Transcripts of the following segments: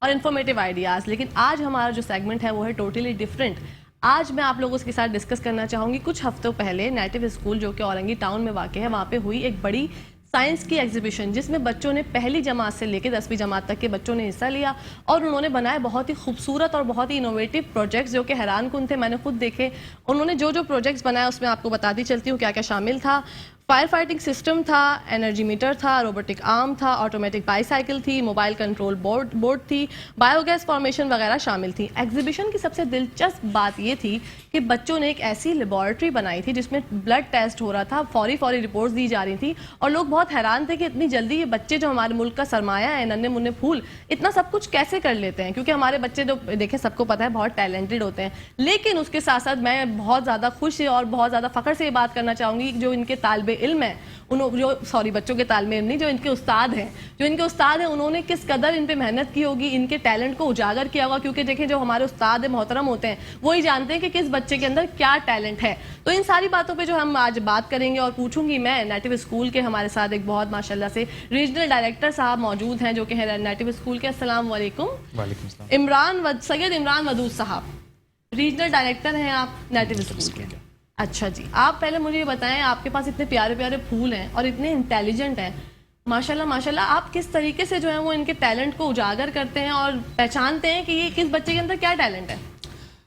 और informative ideas. लेकिन आज हमारा जो सेगमेंट है वो है टोटली डिफरेंट। आज मैं आप लोगों के साथ डिस्कस करना चाहूँगी, कुछ हफ्तों पहले नेटिव स्कूल जो कि औरंगी टाउन में वाक़ है, वहाँ पे हुई एक बड़ी साइंस की एग्जीबिशन, जिसमें बच्चों ने पहली जमात से लेकर 10वीं जमात तक के बच्चों ने हिस्सा लिया और उन्होंने बनाए बहुत ही खूबसूरत और बहुत ही इनोवेटिव प्रोजेक्ट्स जो कि हैरान कुन थे। मैंने खुद देखे। उन्होंने जो जो प्रोजेक्ट्स बनाए उसमें आपको बताती चलती हूँ क्या क्या शामिल था। फायर फाइटिंग सिस्टम था, एनर्जी मीटर था, रोबोटिक आर्म था, ऑटोमेटिक बाईसाइकिल थी, मोबाइल कंट्रोल बोर्ड थी, बायोगैस फॉर्मेशन वगैरह शामिल थी। एग्जीबिशन की सबसे दिलचस्प बात ये थी कि बच्चों ने एक ऐसी लेबॉरेटरी बनाई थी जिसमें ब्लड टेस्ट हो रहा था, फौरी रिपोर्ट्स दी जा रही थी और लोग बहुत हैरान थे कि इतनी जल्दी ये बच्चे जो हमारे मुल्क का सरमाया है, नन्हे मुन्ने फूल, इतना सब कुछ कैसे कर लेते हैं। क्योंकि हमारे बच्चे जो देखें सबको पता है बहुत टैलेंटेड होते हैं। लेकिन उसके साथ साथ मैं बहुत ज़्यादा खुश और बहुत ज़्यादा फ़ख्र से ये बात करना चाहूँगी जो इनके तालिबे इल्म है, बच्चों के तालिबे इल्म नहीं, जो इनके उस्ताद हैं, उन्होंने किस कदर इन पे मेहनत की होगी, इनके टैलेंट को उजागर किया होगा। क्योंकि देखें जो हमारे उस्ताद मोहतरम होते हैं वही जानते हैं कि किस बच्चे के अंदर क्या टैलेंट है। तो इन सारी बातों पे जो हम आज बात करेंगे और पूछूंगी मैं, नेटिव स्कूल के हमारे साथ एक बहुत माशाल्लाह से रीजनल डायरेक्टर साहब मौजूद हैं जो कि है नेटिव स्कूल के। अस्सलाम वालेकुम। सैयद इमरान वदूद साहब, रीजनल डायरेक्टर हैं आप नेटिव स्कूल के। अच्छा जी, आप पहले मुझे ये बताएं, आपके पास इतने प्यारे प्यारे फूल हैं और इतने इंटेलिजेंट हैं माशाल्लाह माशाल्लाह, आप किस तरीके से जो है वो इनके टैलेंट को उजागर करते हैं और पहचानते हैं कि ये किस बच्चे के अंदर क्या टैलेंट है?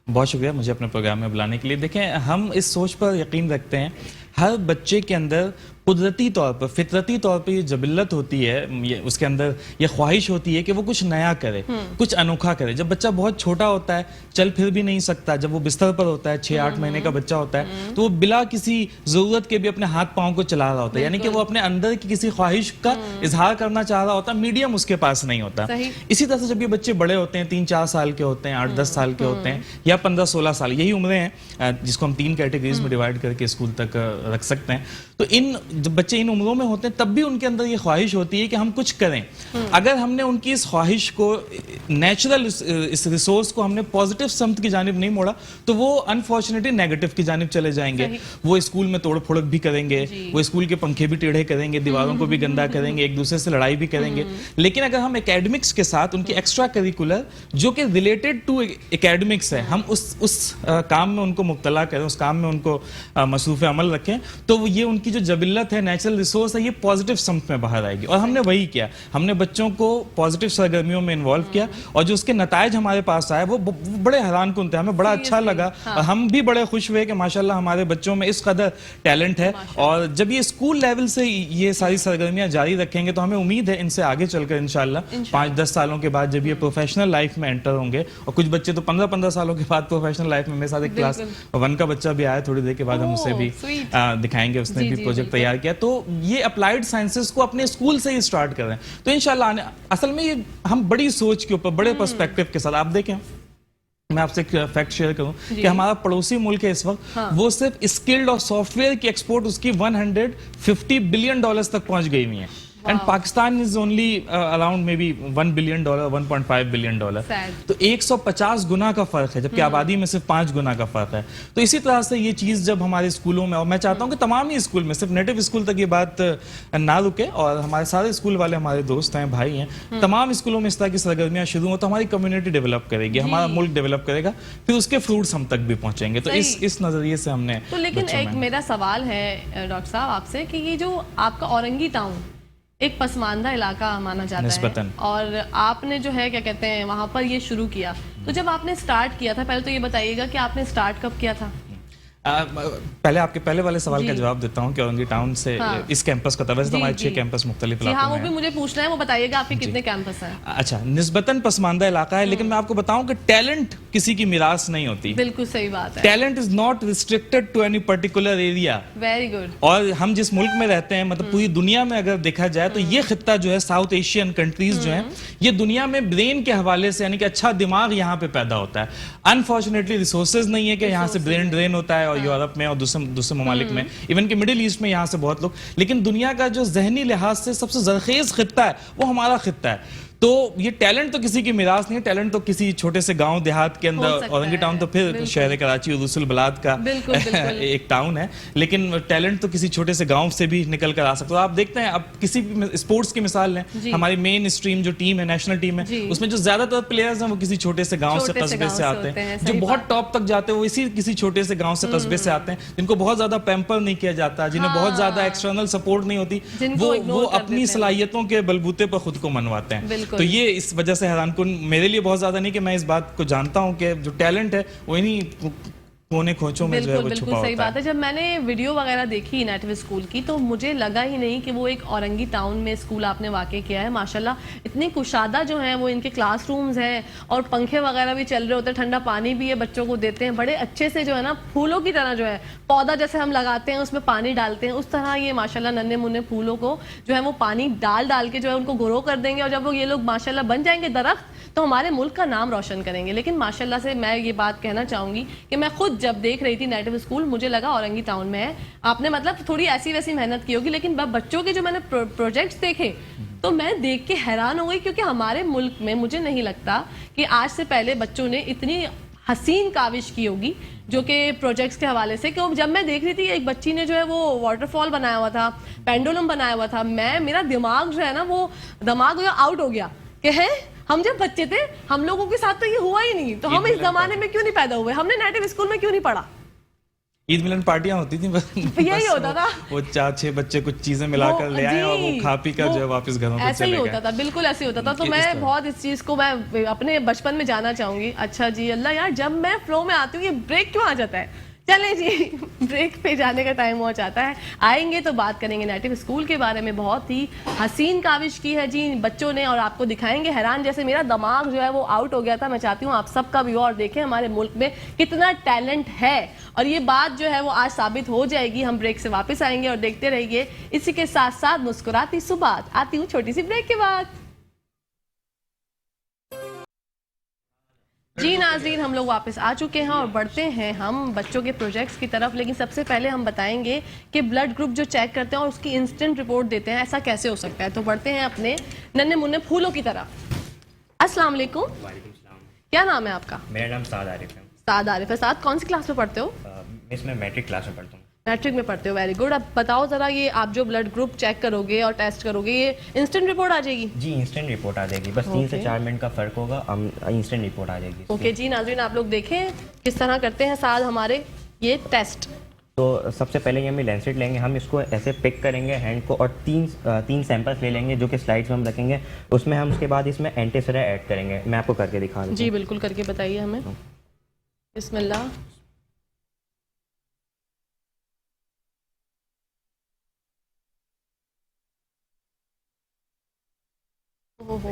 बहुत शुक्रिया मुझे अपने प्रोग्राम में बुलाने के लिए। देखें, हम इस सोच पर यकीन रखते हैं हर बच्चे के अंदर कुदरती तौर पर, फितरती तौर पर ये जबिल्लत होती है, ये उसके अंदर ये ख्वाहिश होती है कि वो कुछ नया करे, कुछ अनोखा करे। जब बच्चा बहुत छोटा होता है, चल फिर भी नहीं सकता, जब वो बिस्तर पर होता है, 6-8 महीने का बच्चा होता है, तो वो बिला किसी ज़रूरत के भी अपने हाथ पाँव को चला रहा होता है, यानी कि वो अपने अंदर की किसी ख्वाहिश का इजहार करना चाह रहा होता है, मीडियम उसके पास नहीं होता। इसी तरह से जब ये बच्चे बड़े होते हैं, 3-4 साल के होते हैं, 8-10 साल के होते हैं, या 15-16 साल, यही उम्रें हैं जिसको हम 3 कैटेगरीज में डिवाइड करके स्कूल तक रख सकते हैं। तो जब बच्चे इन उम्रों में होते हैं तब भी उनके अंदर ये ख्वाहिश होती है कि हम कुछ करें। अगर हमने उनकी इस ख्वाहिश को, नेचुरल इस रिसोर्स को हमने पॉजिटिव समत की जानिब नहीं मोड़ा तो वो अनफॉर्चुनेटली नेगेटिव की जानिब चले जाएंगे। वो स्कूल में तोड़ फोड़ भी करेंगे, वो स्कूल के पंखे भी टेढ़े करेंगे, दीवारों को भी गंदा करेंगे, एक दूसरे से लड़ाई भी करेंगे। लेकिन अगर हम एकेडमिक्स के साथ उनकी एक्स्ट्रा करिकुलर जो कि रिलेटेड टू एकेडमिक्स है, हम उस काम में उनको मुब्तला करें, उस काम में उनको मसरूफ़ अमल रखें, तो ये उनकी जो जबिल्लत है, नेचुरल रिसोर्स है, ये पॉजिटिव समत में बाहर आएगी। और हमने वही किया, हमने बच्चों को पॉजिटिव सरगर्मियों में इन्वॉल्व किया और जो उसके नताइज हमारे पास आए वो बड़े हैरान कुन थे, हमें बड़ा अच्छा लगा। और हम भी बड़े खुश हुए कि माशाल्लाह हमारे बच्चों में इस कदर टैलेंट है। और जब ये स्कूल लेवल से ये सारी सरगर्मियां जारी रखेंगे तो हमें उम्मीद है इनसे आगे चलकर इंशाल्लाह 5-10 सालों के बाद जब ये प्रोफेशनल लाइफ में एंटर होंगे, और कुछ बच्चे तो 15-15 सालों के बाद प्रोफेशनल लाइफ में, मेरे साथ एक क्लास 1 का बच्चा भी आया थोड़ी देर के बाद, हम उसे भी दिखाएंगे, उसने भी प्रोजेक्ट तैयार किया। तो ये अप्लाइड साइंसेस को अपने स्कूल से ही स्टार्ट कर रहे हैं। तो इंशाल्लाह असल में ये हम बड़ी सोच के ऊपर, बड़े पर्सपेक्टिव के साथ, आप देखें मैं आपसे एक फैक्ट शेयर करूं कि हमारा पड़ोसी मुल्क है इस वक्त, वो सिर्फ स्किल्ड और सॉफ्टवेयर की एक्सपोर्ट उसकी 150 बिलियन डॉलर्स तक पहुंच गई हुई है। And Pakistan is only around may be $1 billion, $1.5 billion. तो 150 गुना का फर्क है, जबकि आबादी में सिर्फ 5 गुना का फर्क है। तो इसी तरह से ये चीज़ जब हमारे स्कूलों में, और मैं चाहता हूँ कि तमाम ही स्कूल में, सिर्फ नेटिव स्कूल तक ये बात ना रुके, और हमारे सारे स्कूल वाले हमारे दोस्त हैं, भाई हैं, तमाम स्कूलों में इस तरह की सरगर्मियाँ शुरू हो तो हमारी कम्युनिटी डेवलप करेगी, हमारा मुल्क डेवलप करेगा, फिर उसके फ्रूट्स हम तक भी पहुँचेंगे। तो इस नज़रिए से हमने। तो लेकिन एक मेरा सवाल है डॉक्टर साहब आपसे कि ये जो आपका औरंगी टाउन एक पसमानदा इलाका माना जाता है, और आपने जो है क्या कहते हैं वहाँ पर ये शुरू किया, तो जब आपने स्टार्ट किया था, पहले तो ये बताइएगा कि आपने स्टार्ट कब किया था? पहले आपके पहले वाले सवाल का जवाब देता हूँ कि औरंगी टाउन से इस कैंपस का था, वैसे तो हमारे 6 कैंपस मुख्तलिफ इलाकों में हैं। वो भी मुझे पूछना है, वो बताइएगा आपके कितने कैंपस हैं? अच्छा, निस्बतन पसमानदा इलाका है, लेकिन मैं आपको बताऊं कि टैलेंट किसी की मिरास नहीं होती। बिल्कुल सही बात है। Talent is not restricted to any particular area. Very good. और हम जिस मुल्क में रहते हैं, मतलब पूरी दुनिया में अगर देखा जाए तो ये खित्ता जो है, साउथ एशियन कंट्रीज जो है, ये दुनिया में ब्रेन के हवाले से, यानी कि अच्छा दिमाग यहाँ पे पैदा होता है। अनफॉर्चुनेटली रिसोर्सेज नहीं है कि यहाँ से ब्रेन ड्रेन होता है, और यूरोप में और दूसरे ममालिक में, इवन कि मिडिल ईस्ट में यहाँ से बहुत लोग, लेकिन दुनिया का जो जहनी लिहाज से सबसे जरखेज खित्ता है वो हमारा खित्ता है। तो ये टैलेंट तो किसी की मिरास नहीं है, टैलेंट तो किसी छोटे से गांव देहात के अंदर, सकता औरंगी टाउन तो फिर बिल्कुल। शहर कराची और रसूल बलाद का बिल्कुल, बिल्कुल। एक टाउन है, लेकिन टैलेंट तो किसी छोटे से गांव से भी निकल कर आ सकता है। आप देखते हैं, अब किसी भी स्पोर्ट्स की मिसाल लें, जी। हमारी मेन स्ट्रीम जो टीम है, नेशनल टीम है, जी। उसमें जो ज्यादातर प्लेयर्स हैं वो किसी छोटे से गांव से छोटे से कस्बे गाँव से से आते होते हैं, हैं, सही जो बहुत बात। टॉप तक जाते हैं वो इसी किसी छोटे से गांव से कस्बे से आते हैं, जिनको बहुत ज्यादा पैम्पर नहीं किया जाता, जिन्हें बहुत ज्यादा एक्सटर्नल सपोर्ट नहीं होती, जिनको वो ignore कर अपनी देते हैं। सलाहियतों के बलबूते पर खुद को मनवाते हैं। बिल्कुल। तो ये इस वजह से हैरानकुन मेरे लिए बहुत ज्यादा नहीं कि मैं इस बात को जानता हूं कि जो टैलेंट है वो इन्हीं कोने खोचों में जो है बिल्कुल वो बिल्कुल छुपा सही होता बात है। जब मैंने वीडियो वगैरह देखी नेटिव स्कूल की तो मुझे लगा ही नहीं कि वो एक औरंगी टाउन में स्कूल आपने वाकई किया है। माशाल्लाह इतनी कुशादा जो है वो इनके क्लासरूम्स हैं और पंखे वगैरह भी चल रहे होते हैं, ठंडा पानी भी है, बच्चों को देते हैं बड़े अच्छे से, जो है ना फूलों की तरह, जो है पौधा जैसे हम लगाते हैं उसमें पानी डालते हैं, उस तरह ये माशाल्लाह नन्हे मुन्ने फूलों को जो है वो पानी डाल डाल के जो है उनको ग्रो कर देंगे, और जब वो ये लोग माशाल्लाह बन जाएंगे दरख्त तो हमारे मुल्क का नाम रोशन करेंगे। लेकिन माशाल्लाह से मैं ये बात कहना चाहूंगी कि मैं खुद जब देख रही थी नेटिव स्कूल, मुझे लगा औरंगी टाउन में है। आपने मतलब थोड़ी ऐसी वैसी मेहनत की होगी, लेकिन बच्चों के जो मैंने प्रोजेक्ट्स देखे तो मैं देख के हैरान हो गई, क्योंकि हमारे मुल्क में मुझे नहीं लगता कि आज से पहले बच्चों ने इतनी हसीन काविश की होगी जो कि प्रोजेक्ट्स के हवाले से। क्यों, जब मैं देख रही थी एक बच्ची ने जो है वो वाटरफॉल बनाया हुआ था, पेंडुलम बनाया हुआ था, मेरा दिमाग जो है ना वो दिमाग आउट हो गया कि है हम जब बच्चे थे हम लोगों के साथ तो ये हुआ ही नहीं, तो हम इस जमाने में क्यों नहीं पैदा हुए, हमने नेटिव स्कूल में क्यों नहीं पढ़ा। ईद मिलन पार्टियां होती थी बस यही होता था, वो 4-6 बच्चे कुछ चीजें मिलाकर ले आए और वो खा पी कर जो है वापस घरों पे ऐसा ही चले होता गए। था, बिल्कुल ऐसे ही होता था। तो इस मैं तरह। बहुत इस चीज को मैं अपने बचपन में जाना चाहूंगी। अच्छा जी, अल्लाह यार जब मैं फ्लो में आती हूँ ये ब्रेक क्यों आ जाता है। चले जी, ब्रेक पे जाने का टाइम हो जाता है, आएंगे तो बात करेंगे नेटिव स्कूल के बारे में। बहुत ही हसीन काविश की है जी बच्चों ने, और आपको दिखाएंगे हैरान, जैसे मेरा दिमाग जो है वो आउट हो गया था। मैं चाहती हूँ आप सबका व्यू और देखें हमारे मुल्क में कितना टैलेंट है, और ये बात जो है वो आज साबित हो जाएगी। हम ब्रेक से वापस आएंगे और देखते रहिए। इसी के साथ साथ मुस्कुराती सुबह आती हूँ छोटी सी ब्रेक के बाद। जी नाज़रीन, हम लोग वापस आ चुके हैं और बढ़ते हैं हम बच्चों के प्रोजेक्ट्स की तरफ। लेकिन सबसे पहले हम बताएंगे कि ब्लड ग्रुप जो चेक करते हैं और उसकी इंस्टेंट रिपोर्ट देते हैं, ऐसा कैसे हो सकता है। तो बढ़ते हैं अपने नन्हे मुन्ने फूलों की तरफ। अस्सलाम वालेकुम, क्या नाम है आपका? मेरा नाम साद आरिफ है। साद आरिफ है। साद कौन सी क्लास में पढ़ते हो? इसमें मैट्रिक क्लास में पढ़ता हूँ। मैट्रिक में पढ़ते हो, वेरी गुड। अब बताओ ज़रा, ये आप जो ब्लड ग्रुप चेक करोगे और टेस्ट करोगे, ये इंस्टेंट रिपोर्ट आ जाएगी? जी इंस्टेंट रिपोर्ट आ जाएगी, बस 3 से 4 मिनट का फ़र्क होगा, हम इंस्टेंट रिपोर्ट आ जाएगी। ओके जी नाज़रीन, आप लोग देखें किस तरह करते हैं साद हमारे ये टेस्ट। तो सबसे पहले ये हम लेंसेट लेंगे, हम इसको ऐसे पिक करेंगे हैंड को, और तीन सैंपल्स ले लेंगे जो कि स्लाइड्स में हम रखेंगे। उसमें हम उसके बाद इसमें एंटीसरा ऐड करेंगे। मैं आपको करके दिखा दूँ। जी बिल्कुल, करके बताइए हमें। बिस्मिल्लाह। ओहो,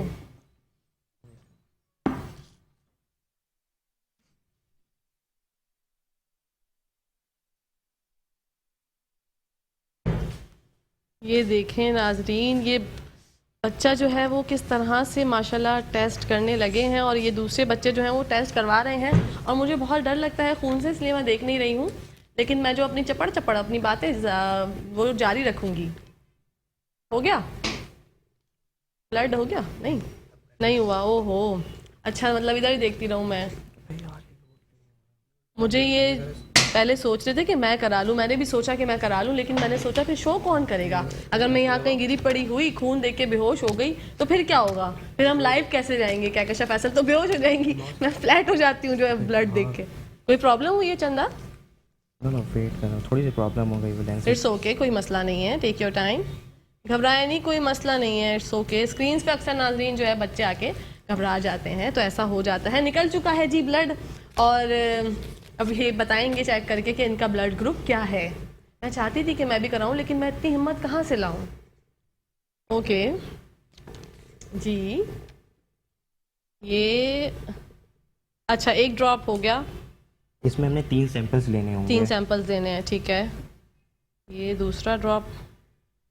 ये देखें नाजरीन, ये बच्चा जो है वो किस तरह से माशाल्लाह टेस्ट करने लगे हैं, और ये दूसरे बच्चे जो हैं वो टेस्ट करवा रहे हैं। और मुझे बहुत डर लगता है खून से, इसलिए मैं देख नहीं रही हूँ, लेकिन मैं जो अपनी चपड़ अपनी बातें वो जारी रखूँगी। हो गया ब्लड? हो गया? नहीं हुआ। ओहो, अच्छा, मतलब इधर ही देखती रहूँ मैं। मुझे ये पहले सोच रहे थे कि मैं करा लूँ, मैंने भी सोचा कि मैं करा लूँ, लेकिन मैंने सोचा फिर शो कौन करेगा। अगर मैं यहाँ कहीं गिरी पड़ी हुई, खून देख के बेहोश हो गई तो फिर क्या होगा, फिर हम लाइव कैसे जाएंगे? कहकशा फैसल तो बेहोश हो जाएंगी, मैं फ्लैट हो जाती हूँ जो है ब्लड देख के। कोई प्रॉब्लम हुई है चंदा? नो वेट करो, थोड़ी सी प्रॉब्लम हो गई वो लेंसेट। इट्स ओके, कोई मसला नहीं है, टेक योर टाइम, घबराए नहीं, कोई मसला नहीं है, इट्स ओके। स्क्रीन पे अक्सर नाज़रीन जो है बच्चे आके घबरा जाते हैं, तो ऐसा हो जाता है। निकल चुका है जी ब्लड, और अब ये बताएंगे चेक करके कि इनका ब्लड ग्रुप क्या है। मैं चाहती थी कि मैं भी कराऊं, लेकिन मैं इतनी हिम्मत कहाँ से लाऊं। ओके जी, ये अच्छा, एक ड्रॉप हो गया। इसमें हमने 3 सैंपल्स लेने होंगे। 3 सैंपल्स देने हैं, ठीक है। ये दूसरा ड्रॉप।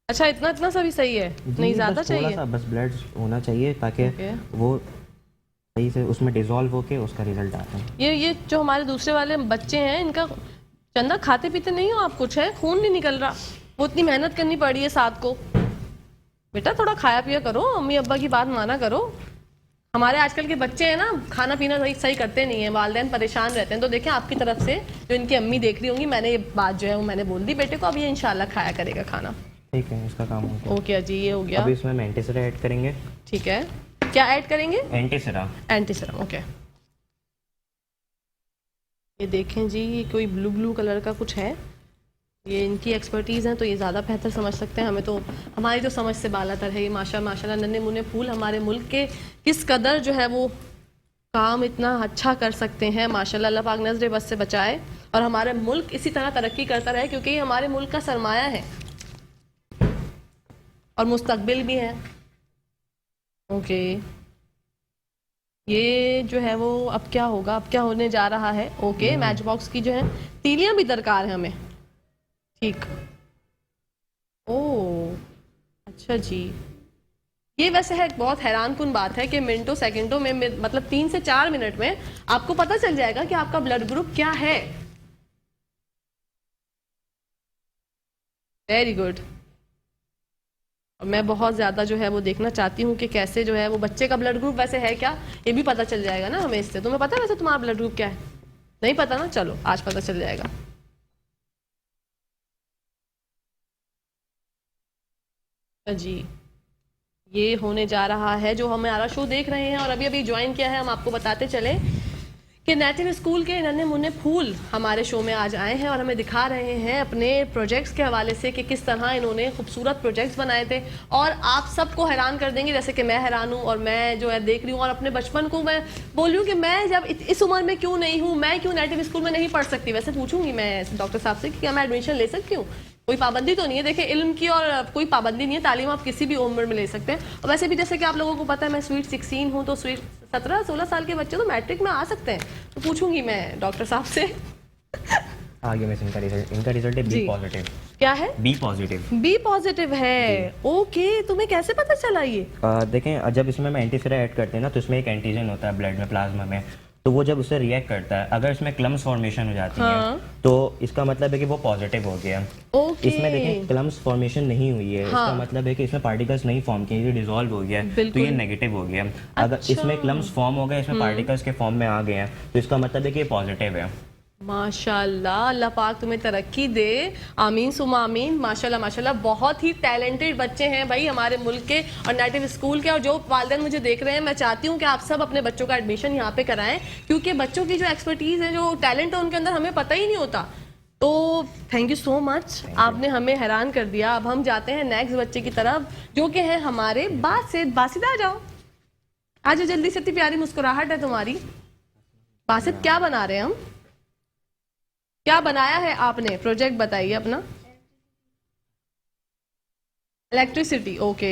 अच्छा, इतना सा भी सही है? नहीं ज़्यादा चाहिए? थोड़ा सा बस ब्लड होना चाहिए ताकि वो सही से उसमें डिसॉल्व होके उसका रिजल्ट आता है। ये जो हमारे दूसरे वाले बच्चे हैं, इनका चंदा खाते पीते नहीं हो आप? कुछ है, खून नहीं निकल रहा, वो इतनी मेहनत करनी पड़ी है साथ को। बेटा थोड़ा खाया पिया करो, अम्मी अब्बा की बात माना करो। हमारे आजकल के बच्चे हैं ना, खाना पीना सही सही करते नहीं है, वालिदैन परेशान रहते हैं। तो देखें आपकी तरफ से जो इनकी अम्मी देख रही होंगी, मैंने ये बात जो है वो मैंने बोल दी बेटे को, अब ये इंशाल्लाह खाया करेगा खाना। ठीक है, इसका काम हो गया। ओके जी, ये हो गया। अभी इसमें हम एंटीसिरा ऐड करेंगे। ठीक है, क्या ऐड करेंगे? एंटीसिरा। Antiserum, okay. ये देखें जी, ये कोई ब्लू ब्लू कलर का कुछ है, ये इनकी एक्सपर्टीज़ है तो ये ज़्यादा बेहतर समझ सकते हैं। हमें तो हमारी तो समझ से बालातर है। ये माशाल्लाह नन्हे मुन्ने फूल हमारे मुल्क के किस कदर जो है वो काम इतना अच्छा कर सकते हैं। माशाल्लाह, अल्लाह पाक नजर बस से बचाए और हमारे मुल्क इसी तरह तरक्की करता रहे, क्योंकि ये हमारे मुल्क का सरमाया है और मुस्तकबिल भी है। ओके, ये जो है वो अब क्या होगा, अब क्या होने जा रहा है? ओके, मैच बॉक्स की जो है तीलियां भी दरकार है हमें। ठीक, ओह अच्छा जी। ये वैसे है बहुत हैरान कुन बात है कि मिनटों सेकंडों में मतलब 3 से 4 मिनट में आपको पता चल जाएगा कि आपका ब्लड ग्रुप क्या है। Very good. और मैं बहुत ज़्यादा जो है वो देखना चाहती हूँ कि कैसे जो है वो बच्चे का ब्लड ग्रुप वैसे है क्या, ये भी पता चल जाएगा ना हमें इससे। तुम्हें पता है वैसे तुम्हारा ब्लड ग्रुप क्या है? नहीं पता ना, चलो आज पता चल जाएगा। जी, ये होने जा रहा है जो हमारा शो देख रहे हैं और अभी अभी ज्वाइन किया है, हम आपको बताते चले कि नेटिव स्कूल के नन्हे मुन्ने फूल हमारे शो में आज आए हैं और हमें दिखा रहे हैं अपने प्रोजेक्ट्स के हवाले से कि किस तरह इन्होंने खूबसूरत प्रोजेक्ट्स बनाए थे और आप सबको हैरान कर देंगे, जैसे कि मैं हैरान हूँ और मैं जो है देख रही हूँ और अपने बचपन को मैं बोल रही हूँ कि मैं जब इस उम्र में क्यों नहीं हूँ, मैं क्यों नेटिव स्कूल में नहीं पढ़ सकती। वैसे पूछूंगी मैं डॉक्टर साहब से कि क्या मैं एडमिशन ले सकती हूँ? कोई पाबंदी तो नहीं है, देखिए इल्म की और कोई पाबंदी नहीं है, तालीम आप किसी भी उम्र में ले सकते हैं। और वैसे भी जैसे कि आप लोगों को पता है मैं स्वीट 16 हूँ, तो स्वीट 17-16 साल के बच्चे तो मैट्रिक में आ सकते हैं। तो पूछूंगी मैं डॉक्टर साहब से। आगे में इनका रिजल्ट है बी पॉजिटिव। क्या है? B positive. बी पॉजिटिव है, ओके। तुम्हें कैसे पता चला ये? देखें, जब इसमें हम एंटीसिरा ऐड करते हैं ना तो इसमें एक एंटीजन होता है ब्लड में, प्लाज्मा में, तो वो जब उससे रिएक्ट करता है, अगर इसमें क्लम्स फॉर्मेशन हो जाती हैं तो इसका मतलब है कि वो पॉजिटिव हो गया। इसमें देखें क्लम्स फॉर्मेशन नहीं हुई है, इसका मतलब है कि इसमें पार्टिकल्स नहीं फॉर्म किए, ये डिसॉल्व हो गया, तो ये नेगेटिव हो गया। अगर इसमें क्लम्स फॉर्म हो गए, इसमें पार्टिकल्स के फॉर्म में आ गए हैं, तो इसका मतलब है कि ये पॉजिटिव है। माशाल्लाह, अल्लाह पाक तुम्हें तरक्की दे, आमीन सुमा आमीन। माशाल्लाह माशाल्लाह, बहुत ही टैलेंटेड बच्चे हैं भाई हमारे मुल्क के और नेटिव स्कूल के। और जो वालिदैन मुझे देख रहे हैं, मैं चाहती हूँ कि आप सब अपने बच्चों का एडमिशन यहाँ पे कराएं, क्योंकि बच्चों की जो एक्सपर्टीज़ है, जो टैलेंट है उनके अंदर, हमें पता ही नहीं होता। तो थैंक यू सो मच, आपने हमें हैरान कर दिया। अब हम जाते हैं नेक्स्ट बच्चे की तरफ, जो कि है हमारे बासित। बासित आ जाओ, आ जाओ जल्दी से, इतनी प्यारी मुस्कुराहट है तुम्हारी। बासित, क्या बना रहे हैं हम? क्या बनाया है आपने? प्रोजेक्ट बताइए अपना। Electricity, okay.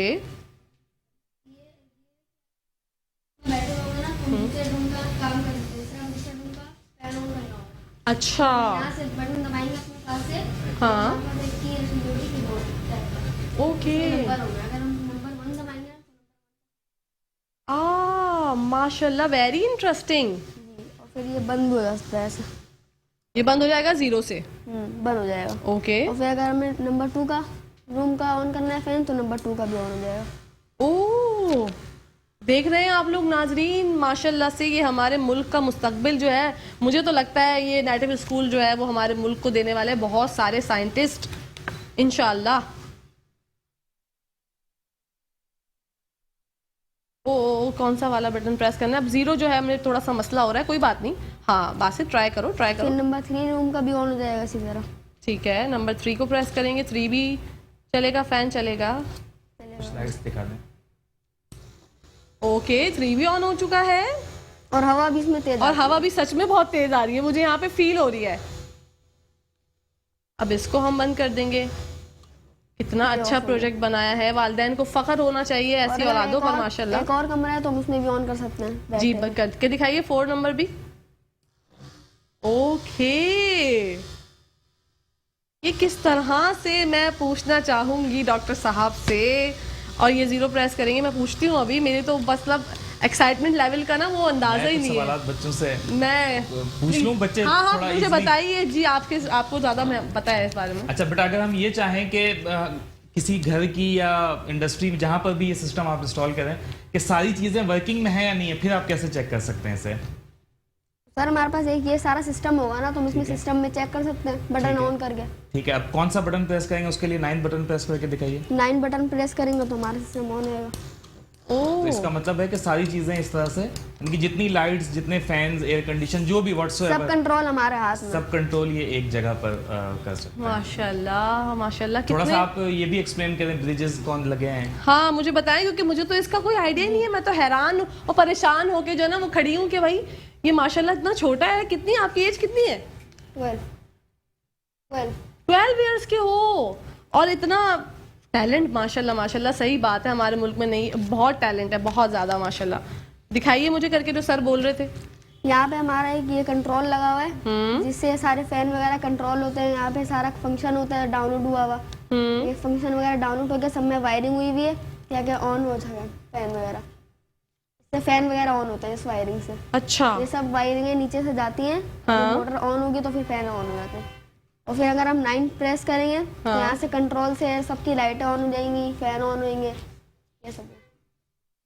अच्छा, हाँ, ओके। माशाल्लाह, वेरी इंटरेस्टिंग। और फिर ये बंद हो जाता है ऐसे, ये बंद हो जाएगा 0 से? बंद हो जाएगा। ओके। और फिर अगर हमें नंबर 2 का रूम का ऑन करना है फैन, तो नंबर 2 का भी ऑन हो जाएगा। ओह, देख रहे हैं आप लोग नाजरीन, माशाल्लाह से ये हमारे मुल्क का मुस्तकबिल जो है, मुझे तो लगता है ये नेटिव स्कूल जो है वो हमारे मुल्क को देने वाले बहुत सारे साइंटिस्ट इंशाल्लाह। ओ, कौन सा वाला बटन प्रेस करना है? अब 0 जो है, हमें थोड़ा सा मसला हो रहा है, कोई बात नहीं। हाँ बासित, ट्राई करो ट्राई फिर करो। नंबर 3 रूम का भी ऑन हो जाएगा इसी तरह। ठीक है, नंबर 3 को प्रेस करेंगे, 3 भी चलेगा, फैन चलेगा। स्लाइड्स दिखा दें। ओके, 3 भी ऑन हो चुका है और हवा भी इसमें तेज और हवा भी सच में बहुत तेज आ रही है, मुझे यहाँ पे फील हो रही है। अब इसको हम बंद कर देंगे। कितना अच्छा प्रोजेक्ट बनाया है, वालिदैन को फख्र होना चाहिए ऐसी औलादों पर माशाल्लाह। एक और कमरा है तो हम उसमें भी ऑन कर सकते हैं। जी, करके दिखाइए 4 नंबर भी। ओके, ये किस तरह से, मैं पूछना चाहूंगी डॉक्टर साहब से। और ये 0 प्रेस करेंगे, मैं पूछती हूँ अभी, मेरे तो मतलब एक्साइटमेंट लेवल का ना वो अंदाजा ही नहीं है। बच्चों से मैं पूछ लूं, बच्चे हाँ थोड़ा मुझे बताइए जी, आपको ज़्यादा पता है इस बारे में। अच्छा बेटा, अगर हम ये चाहें कि किसी घर की या इंडस्ट्री में जहाँ पर भी ये सिस्टम आप इंस्टॉल करें कि सारी चीज़ें वर्किंग में है या नहीं है, फिर आप कैसे चेक कर सकते हैं इसे? सर हमारे पास एक ये सारा सिस्टम होगा ना, तो हम इसमें सिस्टम में चेक कर सकते हैं बटन ऑन करके। ठीक है, अब कौन सा बटन प्रेस करेंगे उसके लिए? 9 बटन प्रेस करके दिखाइए। 9 बटन प्रेस करेंगे तो हमारा सिस्टम ऑन होगा। तो इसका मतलब है कि सारी चीजें इस तरह से, इनकी जितनी लाइट्स, जितने फैंस, एयर कंडीशन, जो भी सब व्हाट्सएवर, कंट्रोल हमारे हाथ में। सब कंट्रोल ये एक जगह पर कर सकते हैं। माशाल्लाह माशाल्लाह। थोड़ा कितने सा आप ये भी एक्सप्लेन करें, ब्रिजेस कौन लगे हैं? हाँ मुझे बताएं, क्योंकि मुझे तो इसका कोई आइडिया नहीं है। मैं तो हैरान और परेशान होके जो है ना वो खड़ी हूँ कि भाई ये माशाल्लाह इतना छोटा है। कितनी आपकी एज कितनी है? 12 इयर्स के हो और इतना टैलेंट, माशाल्लाह माशाल्लाह। सही बात है, हमारे मुल्क में नहीं, बहुत टैलेंट है, बहुत ज़्यादा माशाल्लाह। दिखाइए मुझे करके जो सर बोल रहे थे। यहाँ पे हमारा एक ये कंट्रोल लगा हुआ है जिससे सारे फैन वगैरह कंट्रोल होते हैं। यहाँ पे सारा फंक्शन होता है डाउनलोड हुआ हुआ। ये फंक्शन वगैरह डाउनलोड होकर सब में वायरिंग हुई हुई है, क्या क्या ऑन हो जाएगा फैन वगैरह, इससे फैन वगैरह ऑन होता है इस वायरिंग से। अच्छा, ये सब वायरिंगें नीचे से जाती हैं, मोटर ऑन होगी तो फिर फैन ऑन हो जाते हैं। और फिर अगर हम 9 प्रेस करेंगे तो यहाँ से कंट्रोल से सबकी लाइटें ऑन हो जाएंगी, फैन ऑन होंगे, ये सब।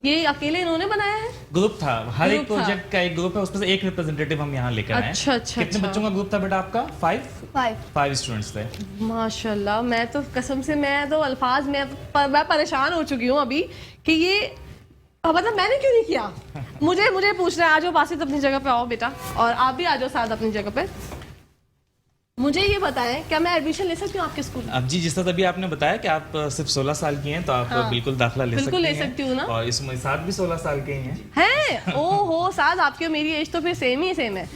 ये अकेले इन्होंने बनाया है? ग्रुप था, हर एक ग्रुप था। प्रोजेक्ट का एक ग्रुप है, उसमें से एक रिप्रेजेंटेटिव हम यहाँ लेकर आए हैं। अच्छा अच्छा कितने अच्छा। बच्चों का ग्रुप था बेटा आपका? 5 5 स्टूडेंट्स थे। माशाल्लाह, मैं तो कसम से, मैं तो अल्फाज में मैं परेशान हो चुकी हूँ अभी कि ये मतलब मैंने क्यों नहीं किया। मुझे पूछना है। आ जाओ बासित, अपनी जगह पे आओ बेटा, और आप भी आ जाओ साथ अपनी जगह पे। मुझे ये बताएं, क्या मैं एडमिशन ले सकती हूँ आपके स्कूल में? अब जी, जिस तरह अभी आपने बताया कि आप सिर्फ 16 साल की हैं, तो आप बिल्कुल दाखिला ले बिल्कुल सकती ले हैं। सकती हूँ ना। और इसमें साथ भी 16 साल के ही हैं। हैं? ओहो, साथ आपकी और मेरी एज तो फिर सेम है।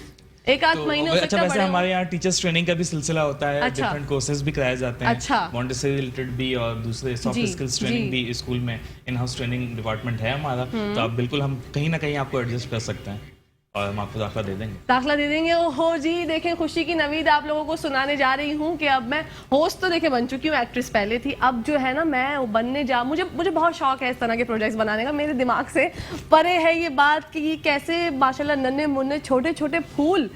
एक आध तो महीने हो अच्छा, सकता है वैसे बड़े हो। हमारे यहाँ टीचर्स ट्रेनिंग का भी सिलसिला होता है। अच्छा। डिफरेंट कोर्सेज भी कराए जाते हैं। अच्छा। मॉन्टेसरी रिलेटेड भी और दूसरे सॉफ्ट जी, स्किल्स ट्रेनिंग जी। भी स्कूल में इन हाउस ट्रेनिंग डिपार्टमेंट है हमारा। तो आप बिल्कुल, हम कहीं ना कहीं आपको एडजस्ट कर सकते हैं और हम आपको दाखिला दे देंगे। दाखिला दे देंगे। ओहो जी, देखें खुशी की नवीद आप लोगों को सुनाने जा रही हूँ कि अब मैं होस्ट तो देखे बन चुकी हूँ, एक्ट्रेस पहले थी, अब जो है ना मैं बनने मुझे बहुत शौक है इस तरह के प्रोजेक्ट्स बनाने का। मेरे दिमाग से परे है ये बात कि ये कैसे माशाल्लाह नन्हे मुन्ने छोटे छोटे फूल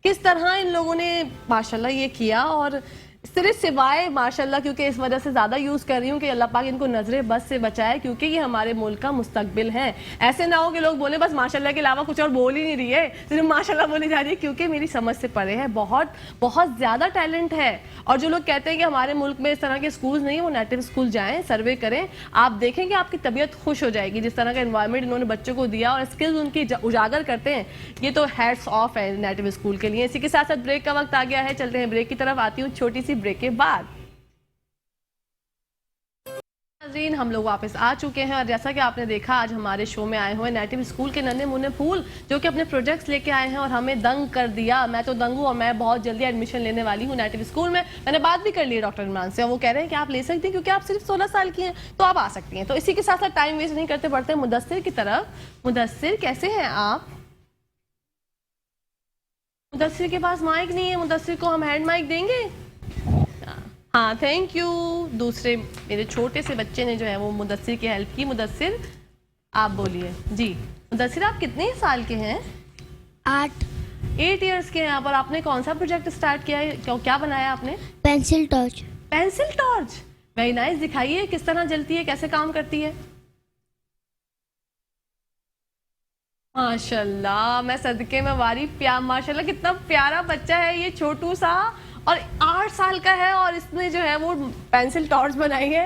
किस तरह इन लोगों ने माशाल्लाह ये किया। और सिर्फ सिवाय माशाल्लाह, क्योंकि इस वजह से ज़्यादा यूज़ कर रही हूँ कि अल्लाह पाक इनको नजरे बस से बचाए, क्योंकि ये हमारे मुल्क का मुस्तकबिल है। ऐसे ना हो कि लोग बोले बस माशाल्लाह के अलावा कुछ और बोल ही नहीं रही है, सिर्फ माशाल्लाह बोली जा रही है, क्योंकि मेरी समझ से परे है। बहुत बहुत ज़्यादा टैलेंट है। और जो लोग कहते हैं कि हमारे मुल्क में इस तरह के स्कूल्स नहीं, वो नेटिव स्कूल जाएँ, सर्वे करें, आप देखेंगे आपकी तबीयत खुश हो जाएगी। जिस तरह का इन्वायरमेंट इन्होंने बच्चों को दिया और स्किल्स उनकी उजागर करते हैं, ये तो हैट्स ऑफ है नेटिव स्कूल के लिए। इसी के साथ साथ ब्रेक का वक्त आ गया है, चलते हैं ब्रेक की तरफ। आती हूँ छोटी सी ब्रेक के बाद। नाज़रीन, हम लोग वापस आ चुके हैं और जैसा कि आपने देखा आज हमारे शो में आए हुए नेटिव स्कूल के नन्हे मुन्ने फूल जो कि अपने प्रोजेक्ट्स लेके आए हैं और हमें दंग कर दिया। मैं तो दंग हूँ और मैं बहुत जल्दी एडमिशन लेने वाली हूँ नेटिव स्कूल में। मैंने बात भी कर ली है डॉक्टर इमरान से और वो कह रहे हैं कि आप ले सकती हैं क्योंकि आप सिर्फ 16 साल की हैं, तो आप आ सकती हैं। तो इसी के साथ साथ टाइम वेस्ट नहीं करते, बढ़ते मुदस्सिर की तरफ। मुदस्सिर कैसे हैं आप? मुदस्सिर के पास माइक नहीं है, मुदस्सिर को हम हैंड माइक देंगे। हाँ थैंक यू। दूसरे मेरे छोटे से बच्चे ने जो है वो मुदस्सिर की हेल्प की। मुदस्सिर आप बोलिए जी। मुदस्सिर आप कितने साल के हैं? 8 इयर्स के हैं आप। और आपने कौन सा प्रोजेक्ट स्टार्ट किया है, क्या बनाया आपने? Pencil torch. Pencil torch, very nice. दिखाइए किस तरह जलती है, कैसे काम करती है। माशाल्लाह, मैं सदके में वारी माशाल्लाह कितना प्यारा बच्चा है ये, छोटू सा, और 8 साल का है और इसने जो है वो पेंसिल टॉर्च बनाई है।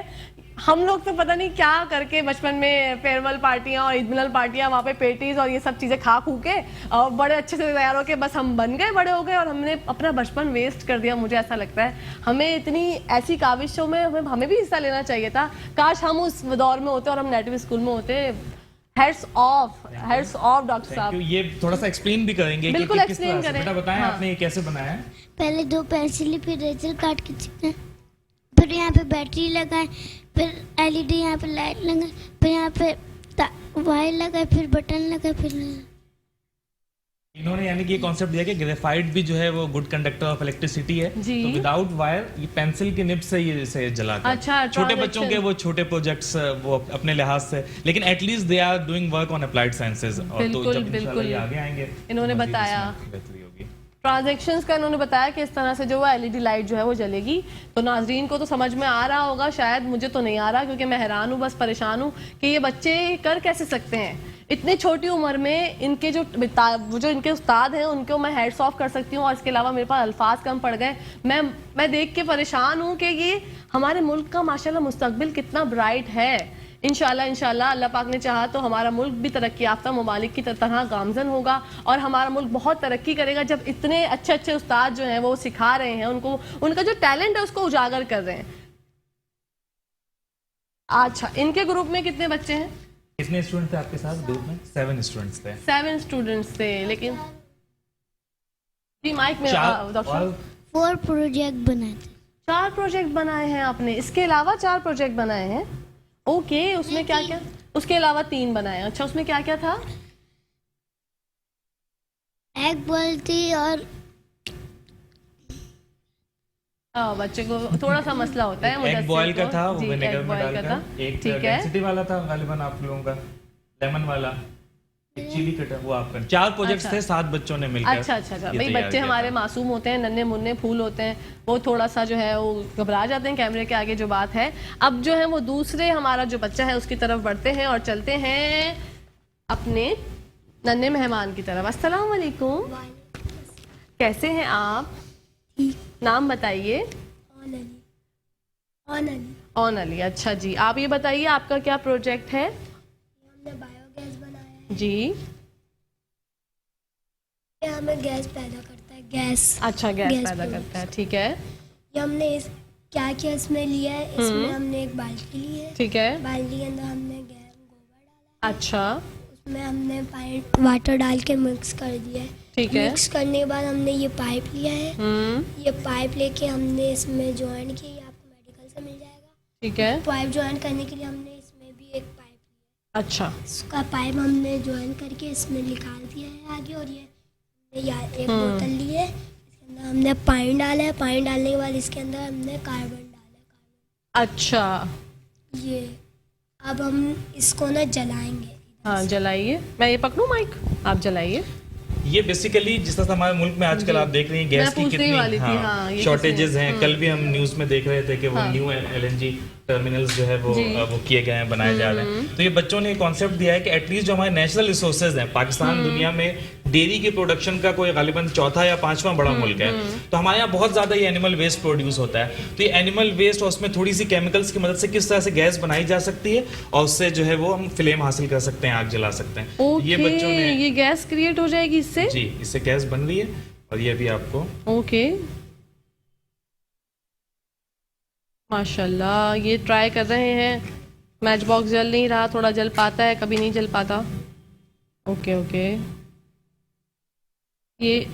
हम लोग तो पता नहीं क्या करके बचपन में फेयरवेल पार्टियां और ईद मिलाद पार्टियां, वहाँ पे पेटीज और ये सब चीज़ें खा खू के और बड़े अच्छे से तैयार होके बस हम बन गए, बड़े हो गए और हमने अपना बचपन वेस्ट कर दिया। मुझे ऐसा लगता है हमें इतनी ऐसी काविशों में हमें भी हिस्सा लेना चाहिए था। काश हम उस दौर में होते और हम नेटिव स्कूल में होते। हेड्स ऑफ डॉक्टर साहब। ये थोड़ा सा एक्सप्लेन भी करेंगे कि बिल्कुल किस तरह explain से। करें। बेटा बताएं हाँ। आपने ये कैसे बनाया है? पहले 2 पेंसिल, फिर रेजर काट के चिपकाए, फिर यहाँ पे बैटरी लगाए, फिर एलईडी यहाँ पे लाइट लगाए, फिर यहाँ पे वायर लगाए, फिर बटन लगाए, फिर इन्होंने यानी कि ये कॉन्सेप्ट दिया कि ग्रेफाइट भी जो है वो गुड कंडक्टर ऑफ इलेक्ट्रिसिटी है। जी। तो विदाउट वायर ये पेंसिल के निब से ये इसे जलाता है। अच्छा, छोटे transaction। बच्चों के वो छोटे प्रोजेक्ट्स वो अपने लिहाज से, लेकिन at least they are doing work on applied sciences. और तो बिल्कुल, जब इंशाल्लाह बिल्कुल। ये आगे आएंगे इन्होंने तो मज़ीद बताया। इसमें बेहतरी होगी। ट्रांजैक्शंस का इन्होंने बताया कि इस तरह से जो वो एलईडी लाइट जो है वो जलेगी। तो नाजरीन को तो समझ में आ रहा होगा, शायद मुझे तो नहीं आ रहा क्योंकि मैं हैरान हूँ, बस परेशान हूँ कि ये बच्चे कर कैसे सकते हैं इतनी छोटी उम्र में। इनके जो इनके उस्ताद हैं उनको मैं हेड्स ऑफ कर सकती हूँ, और इसके अलावा मेरे पास अल्फाज कम पड़ गए। मैं देख के परेशान हूँ कि ये हमारे मुल्क का माशाल्लाह मुस्तकबिल कितना ब्राइट है। इंशाल्लाह अल्लाह पाक ने चाहा तो हमारा मुल्क भी तरक्की याफ्ता ममालिक की तरह गामजन होगा, और हमारा मुल्क बहुत तरक्की करेगा जब इतने अच्छे अच्छे उस्ताद जो हैं वो सिखा रहे हैं, उनको उनका जो टैलेंट है उसको उजागर कर रहे हैं। अच्छा, इनके ग्रुप में कितने बच्चे हैं? कितने स्टूडेंट थे आपके साथ ग्रुप में? 7 स्टूडेंट्स थे। 7 स्टूडेंट्स थे, लेकिन जी माइक में 4 प्रोजेक्ट बनाए थे। 4 प्रोजेक्ट बनाए हैं आपने, इसके अलावा 4 प्रोजेक्ट बनाए हैं। ओके, उसमें क्या क्या? उसके अलावा 3 बनाए। अच्छा, उसमें क्या क्या था? एग बॉल थी और बच्चे को थोड़ा सा मसला होता है। एग बॉयल का था, वो विनेगर में का था। डालकर। एक ठीक है, डेंसिटी वाला था गालिबन आप लोगों का, लेमन वाला, एक चिली कटर, वो आपका। 4 प्रोजेक्ट्स थे, 7 बच्चों ने मिलकर। अच्छा भाई, बच्चे हमारे मासूम होते हैं, नन्हे मुन्ने फूल होते हैं, वो थोड़ा सा जो है वो घबरा जाते हैं कैमरे के आगे, जो बात है। अब जो है वो दूसरे हमारा जो बच्चा है उसकी तरफ बढ़ते हैं और चलते हैं अपने नन्हे मेहमान की तरफ। अस्सलाम वालेकुम, कैसे हैं आप? नाम बताइए। ऑन अली। अच्छा जी, आप ये बताइए आपका क्या प्रोजेक्ट है? हमने बायोगैस बनाया है। जी, ये हमें गैस पैदा करता है। गैस अच्छा, गैस पैदा करता है, ठीक है। ये हमने क्या क्या इसमें लिया है, इसमें हमने एक बाल्टी ली है। ठीक है, बाल्टी के अंदर हमने गोबर डाला है। अच्छा, उसमें हमने वाटर डाल के मिक्स कर दिया है। ठीक है। मिक्स करने के बाद हमने ये पाइप लिया है। ये पाइप लेके हमने इसमें ज्वाइन किया, ये आपको मेडिकल से मिल जाएगा। ठीक है, पाइप ज्वाइन करने के लिए हमने इसमें भी एक पाइप लिया। अच्छा, इसका पाइप हमने ज्वाइन करके इसमें निकाल दिया है आगे, और ये एक बोतल ली है, इसके अंदर हमने पानी डाला है। पानी डालने के बाद इसके अंदर हमने कार्बन डाला है। अच्छा, ये अब हम इसको ना जलाएंगे। हाँ जलाइए, मैं ये पकड़ूं माइक, आप जलाइए। ये बेसिकली जिस तरह से हमारे मुल्क में आजकल आप देख रही हैं गैस की पूछने वाली थी, हाँ, ये शॉर्टेजेस हैं। कल भी हम न्यूज में देख रहे थे कि वो न्यू LNG टर्मिनल्स जो है वो किए गए हैं, बनाए जा रहे हैं। तो ये बच्चों ने कॉन्सेप्ट दिया है कि एटलीस्ट जो हमारे नेचुरल रिसोर्सेज हैं, पाकिस्तान दुनिया में डेयरी के प्रोडक्शन का कोई गालिबन 4था या 5वां बड़ा मुल्क है, तो हमारे यहाँ बहुत ज्यादा ये एनिमल वेस्ट प्रोड्यूस होता है। तो ये एनिमल वेस्ट और उसमें थोड़ी सी केमिकल्स की मदद से किस तरह से गैस बनाई जा सकती है और उससे जो है वो हम फ्लेम हासिल कर सकते हैं, आग जला सकते हैं। ये बच्चों ने, ये गैस क्रिएट हो जाएगी इससे? जी, इससे गैस बन रही है और ये भी आपको। ओके, माशाल्लाह, ये ट्राई कर रहे हैं। मैच बॉक्स जल नहीं रहा, थोड़ा जल पाता है, कभी नहीं जल पाता। ओके, ये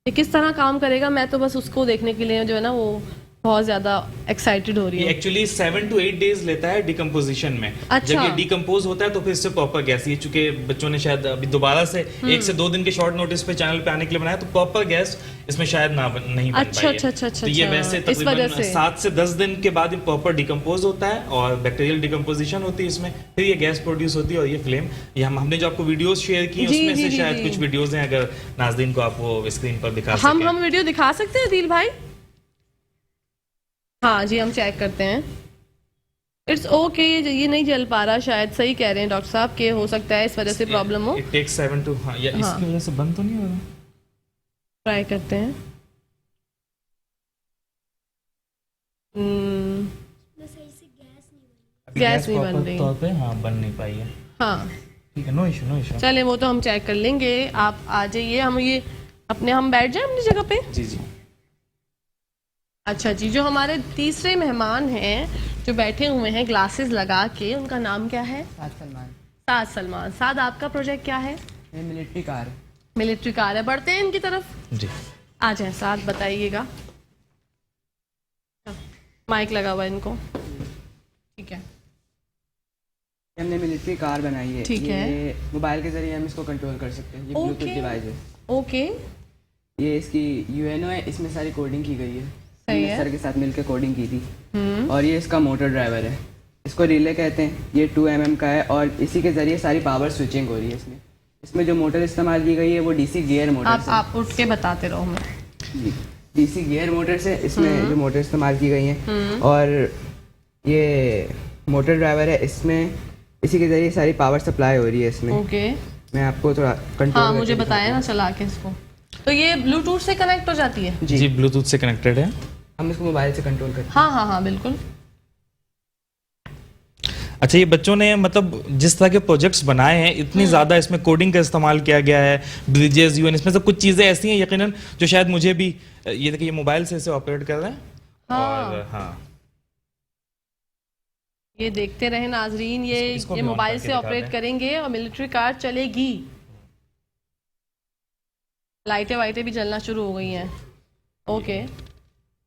किस तरह काम करेगा? मैं तो बस उसको देखने के लिए जो है ना वो बहुत ज्यादा एक्साइटेड हो रही ये है। एक्चुअली 7 to 8 डेज लेता है डिकम्पोजिशन में। अच्छा। जब ये डिकम्पोज होता है तो फिर इससे प्रॉपर गैस, ये चूंकि बच्चों ने शायद अभी दोबारा से 1 से 2 दिन के शॉर्ट नोटिस पे चैनल पे आने के लिए बनाया, तो प्रॉपर गैस इसमें शायद नहीं बन अच्छा, पाई है। अच्छा, तो ये वैसे इस वजह तकरीबन से 7 से 10 दिन के बाद ये प्रॉपर डिकम्पोज होता है और बैक्टीरियल डिकम्पोजिशन होती है इसमें, फिर ये गैस प्रोड्यूस होती है और ये फ्लेम, ये हमने जो आपको वीडियोस शेयर की जी, उसमें जी, से जी, शायद जी। कुछ वीडियोस हैं, अगर नाज़रीन को आप वो स्क्रीन पर दिखा सकें। हम वीडियो दिखा सकते हैं दिल भाई? हाँ जी, हम चेक करते हैं। इट्स ओके, ये नहीं जल पा रहा, शायद सही कह रहे हैं डॉक्टर साहब के हो सकता है इस वजह से प्रॉब्लम हो। It takes 7 to, हाँ, या इसकी वजह से बंद तो नहीं हो रहा। ट्राई करते हैं। सही से गैस नहीं बन रही। तौर पे हाँ बन नहीं पाई है। हाँ ठीक है, नो इशू। चले, वो तो हम चेक कर लेंगे। आप आ जाइए, हम बैठ जाए अपनी जगह पे। जी। अच्छा जी, जो हमारे तीसरे मेहमान हैं जो बैठे हुए हैं ग्लासेस लगा के, उनका नाम क्या है? साद सलमान। साद, आपका प्रोजेक्ट क्या है? ये मिलिट्री कार है। मिलिट्री कार है। बढ़ते हैं इनकी तरफ, जी, आ जाए साद, बताइएगा। माइक लगा हुआ है इनको, ठीक है। हमने मिलिट्री कार बनाई है। ठीक है। ये मोबाइल के जरिए हम इसको कंट्रोल कर सकते हैं। ये ब्लूटूथ डिवाइस है। ओके, ये इसकी UNO है, इसमें सारी कोडिंग की गई है। सही हमने है। सर के साथ मिलकर कोडिंग की थी। और ये इसका मोटर ड्राइवर है, इसको रिले कहते हैं। ये 2 mm का है और इसी के जरिए सारी पावर स्विचिंग हो रही है इसमें। इसमें जो मोटर इस्तेमाल की गई है वो डीसी गियर मोटर आप उठ के बताते रहो हमें। डीसी गियर मोटर से इसमें जो मोटर इस्तेमाल की गई है, और ये मोटर ड्राइवर है, इसमें इसी के जरिए सारी पावर सप्लाई हो रही है इसमें। ओके, मैं आपको थोड़ा कंट्रोल हाँ मुझे बताया ना चला के इसको। तो ये ब्लूटूथ से कनेक्ट हो जाती है? जी ब्लूटूथ से कनेक्टेड है। हम इसको मोबाइल से कंट्रोल करते हैं। हाँ हाँ हाँ बिल्कुल। अच्छा, ये बच्चों ने मतलब जिस तरह के प्रोजेक्ट्स बनाए हैं, इतनी ज़्यादा इसमें कोडिंग का इस्तेमाल किया गया है, ब्रिजेस यूएन, इसमें से कुछ चीज़ें ऐसी हैं यकीनन जो शायद मुझे भी, ये देखिए ये मोबाइल से इसे ऑपरेट कर रहे हैं। हाँ। और हाँ, ये देखते रहे नाजरीन, इसको ये भी on मोबाइल करके से दिखा ऑपरेट दें। करेंगे और मिलिट्री कार चलेगी। लाइटें वाइटें भी जलना शुरू हो गई हैं। ओके,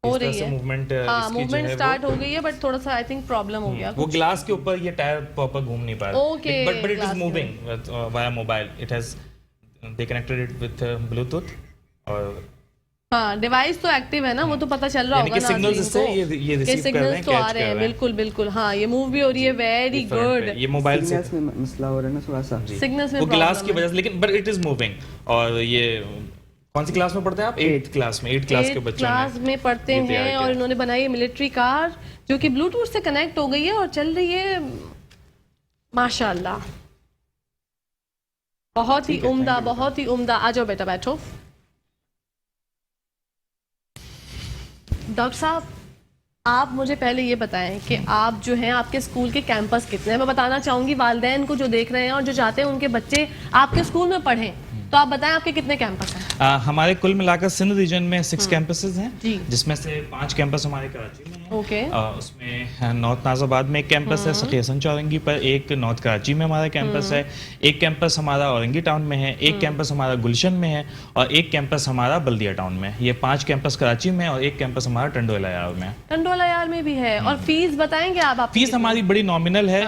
हो इस तरह रही से है। मूवमेंट हाँ मूवमेंट स्टार्ट हो गई है, बट थोड़ा सा आई थिंक प्रॉब्लम हो गया। वो ग्लास के ऊपर ये टायर प्रॉपर घूम नहीं पा रहा। Okay, but it glass is के moving via mobile, it has they connected it with Bluetooth, और हाँ डिवाइस तो एक्टिव है ना, वो तो पता चल रहा यानी होगा कि signals नाज़रीन इससे को ये कि receive कर रहे हैं, signals तो आ catch रहे कर हैं। रहे हैं। बिल्कुल बिल्कुल, हाँ ये मूव भी हो रही है। Very good. ये मोबाइल से सिग्नल्स में मसला हो रहा है ना थोड़ा सा। सिग्नल्स में वो ग्लास की problem है। वजह से, लेकिन बट इट इज मूविंग। और ये कौन सी क्लास में पढ़ते हैं आप? 8th क्लास में, 8th क्लास के 8th बच्चों क्लास में पढ़ते ये तैयार हैं, किया। और इन्होंने बनाई है मिलिट्री कार जो कि ब्लूटूथ से कनेक्ट हो गई है और चल रही है। माशाल्लाह, बहुत ही उम्दा, बहुत ही उम्दा। आ जाओ बेटा, बैठो। डॉक्टर साहब, आप मुझे पहले ये बताएं कि आप जो हैं, आपके स्कूल के कैंपस कितने हैं? मैं बताना चाहूँगी वालिदैन को जो देख रहे हैं और जो चाहते हैं उनके बच्चे आपके स्कूल में पढ़ें, तो आप बताएं आपके कितने कैंपस हैं? हमारे कुल मिलाकर सिंध रीजन में 6 कैंपसेस हैं, जी। जिसमें से 5 कैंपस हमारे कराची में हैं। ओके। उसमें नॉर्थ नाजाबाद में एक कैंपस है, सखी हसन चौरंगी पर, एक नॉर्थ कराची में हमारा कैंपस है, एक कैंपस हमारा औरंगी टाउन में है, एक कैंपस हमारा गुलशन में है, और एक कैंपस हमारा बल्दिया टाउन में है। ये 5 कैंपस कराची में, और एक कैंपस हमारा टंडोला यार में है। टंडोला यार में भी है। और फीस बताएंगे आप? आपकी फीस हमारी बड़ी नॉमिनल है,